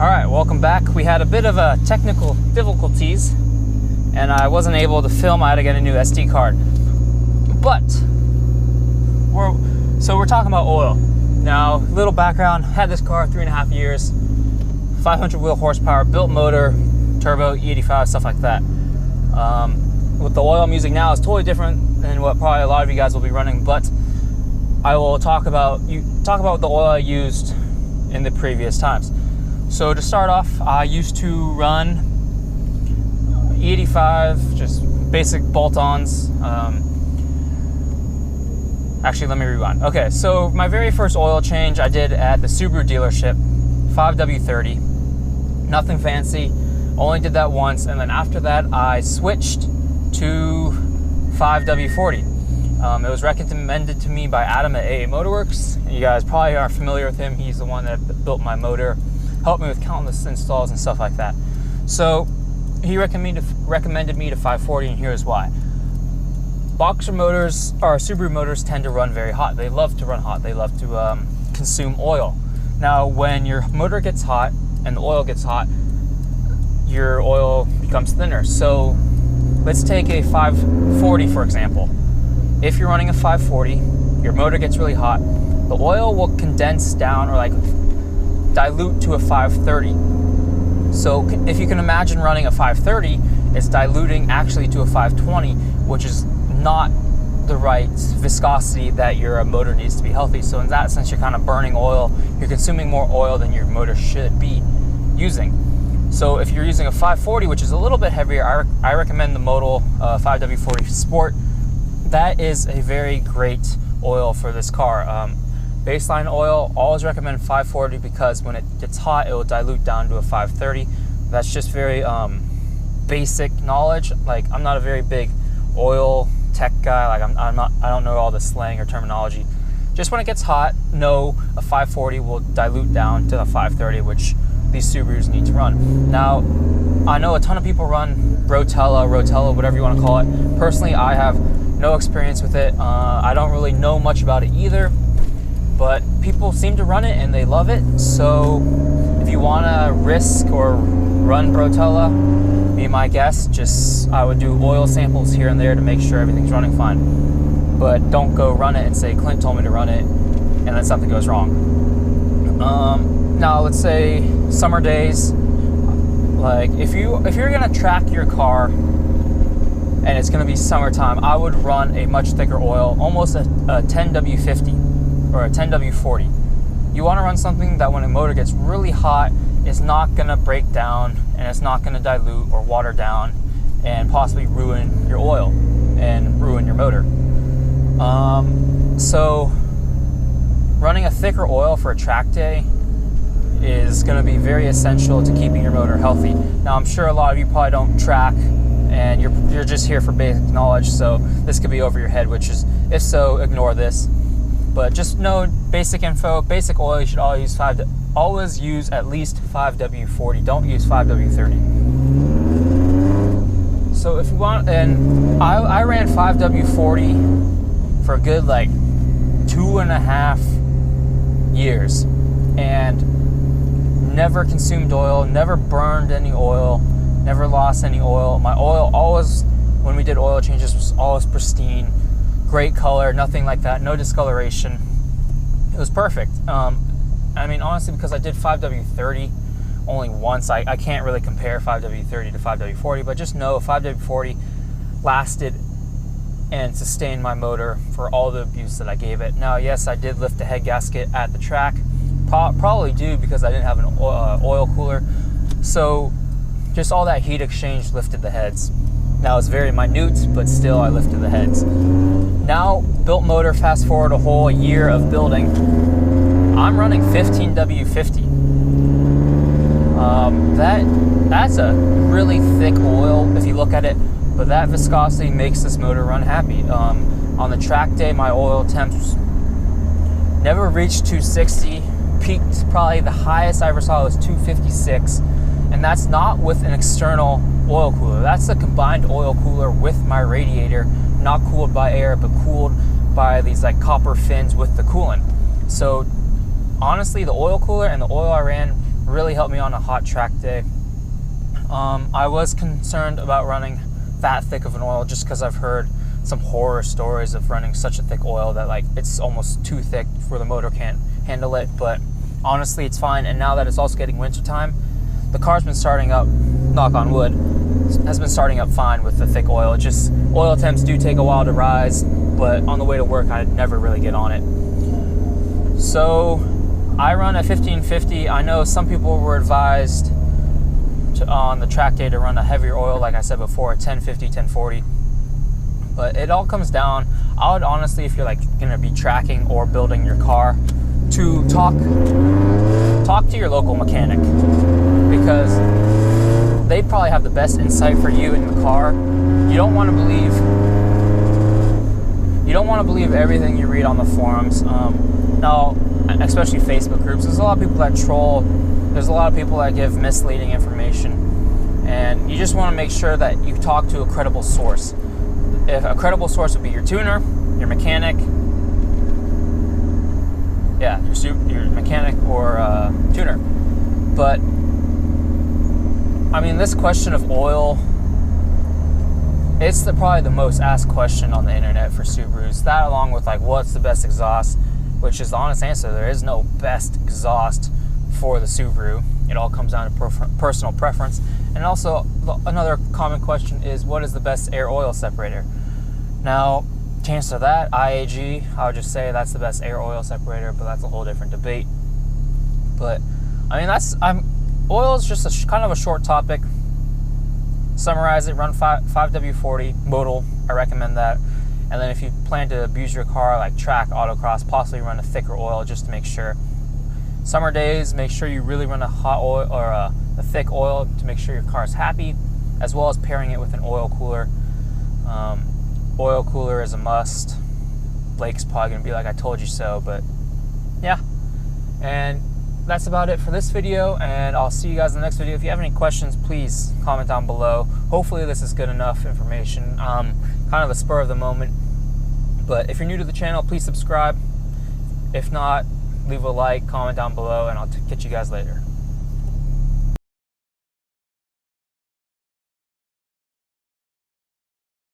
Alright, welcome back. We had a bit of technical difficulties and I wasn't able to film. I had to get a new SD card. But we're talking about oil. Now, little background, had this car 3.5 years, 500 wheel horsepower, built motor, turbo, E85, stuff like that. With the oil I'm using now is totally different than what probably a lot of you guys will be running, but I will talk about the oil I used in the previous times. So to start off, I used to run E85, just basic bolt-ons. Actually, let me rewind. Okay, so my very first oil change I did at the Subaru dealership, 5W30. Nothing fancy, only did that once, and then after that I switched to 5W40. It was recommended to me by Adam at AA Motorworks. You guys probably are familiar with him. He's the one that built my motor, helped me with countless installs and stuff like that. So he recommended me to 540, and here's why. Boxer motors, or Subaru motors, tend to run very hot. They love to run hot. They love to consume oil. Now, when your motor gets hot and the oil gets hot, your oil becomes thinner. So let's take a 540, for example. If you're running a 540, your motor gets really hot, the oil will condense down or like dilute to a 530. So if you can imagine running a 530, it's diluting actually to a 520, which is not the right viscosity that your motor needs to be healthy. So in that sense, you're kind of burning oil. You're consuming more oil than your motor should be using. So if you're using a 540, which is a little bit heavier, I recommend the Modal 5W40 Sport. That is a very great oil for this car. Baseline oil, always recommend 540 because when it gets hot, it will dilute down to a 530. That's just very basic knowledge. Like, I'm not a very big oil tech guy. Like, I don't know all the slang or terminology. Just when it gets hot, know a 540 will dilute down to the 530, which these Subarus need to run. Now, I know a ton of people run Rotella, whatever you want to call it. Personally, I have no experience with it. I don't really know much about it either, but people seem to run it and they love it. So if you want to risk or run Rotella, be my guest. I would do oil samples here and there to make sure everything's running fine. But don't go run it and say Clint told me to run it and then something goes wrong. Now let's say summer days, like if you're gonna track your car and it's gonna be summertime, I would run a much thicker oil, almost a 10W50 or a 10W40. You wanna run something that when a motor gets really hot, is not gonna break down and it's not gonna dilute or water down and possibly ruin your oil and ruin your motor. So running a thicker oil for a track day is going to be very essential to keeping your motor healthy. Now, I'm sure a lot of you probably don't track and you're just here for basic knowledge, so this could be over your head, which is, if so, ignore this. But just know basic info, basic oil, you should always use at least 5W40. Don't use 5W30. So if you want, and I ran 5W40 for a good like 2.5 years and never consumed oil, never burned any oil, never lost any oil. My oil always, when we did oil changes, was always pristine, great color, nothing like that, no discoloration. It was perfect. I mean, honestly, because I did 5W30 only once, I can't really compare 5W30 to 5W40, but just know 5W40 lasted and sustained my motor for all the abuse that I gave it. Now, yes, I did lift the head gasket at the track, probably due because I didn't have an oil cooler. So just all that heat exchange lifted the heads. Now it's very minute, but still I lifted the heads. Now, built motor, fast forward a whole year of building, I'm running 15W50. That's a really thick oil if you look at it, but that viscosity makes this motor run happy. On the track day, my oil temps never reached 260, peaked probably the highest I ever saw was 256, and that's not with an external oil cooler. That's a combined oil cooler with my radiator, not cooled by air, but cooled by these like copper fins with the coolant. So honestly, the oil cooler and the oil I ran really helped me on a hot track day. I was concerned about running that thick of an oil just because I've heard some horror stories of running such a thick oil that like it's almost too thick for the motor can't handle it. But honestly, it's fine. And now that it's also getting wintertime, the car's been starting up, knock on wood, has been starting up fine with the thick oil. It's just oil temps do take a while to rise, but on the way to work, I never really get on it. So I run a 1550. I know some people were advised on the track day to run a heavier oil, like I said before, 1050, 1040. But it all comes down, I would honestly, if you're like gonna be tracking or building your car, to talk to your local mechanic, because they probably have the best insight for you in the car. You don't want to believe everything you read on the forums. Now, especially Facebook groups, there's a lot of people that troll. There's a lot of people that give misleading information, and you just want to make sure that you talk to a credible source. If a credible source would be your tuner, your mechanic, your mechanic or tuner. But I mean, this question of oil, it's probably the most asked question on the internet for Subarus. That, along with like what's the best exhaust, which is the honest answer. There is no best exhaust for the Subaru. It all comes down to personal preference. And also, another common question is, what is the best air oil separator? Now, to answer that, IAG, I would just say that's the best air oil separator, but that's a whole different debate. But I mean, oil is just kind of a short topic. Summarize it, run 5W40 modal. I recommend that. And then if you plan to abuse your car, like track, autocross, possibly run a thicker oil just to make sure. Summer days, make sure you really run a hot oil or a thick oil to make sure your car is happy, as well as pairing it with an oil cooler. Oil cooler is a must. Blake's probably gonna be like, I told you so, but yeah. And that's about it for this video, and I'll see you guys in the next video. If you have any questions, please comment down below. Hopefully this is good enough information. Kind of a spur of the moment. But if you're new to the channel, please subscribe. If not, leave a like, comment down below, and I'll catch you guys later.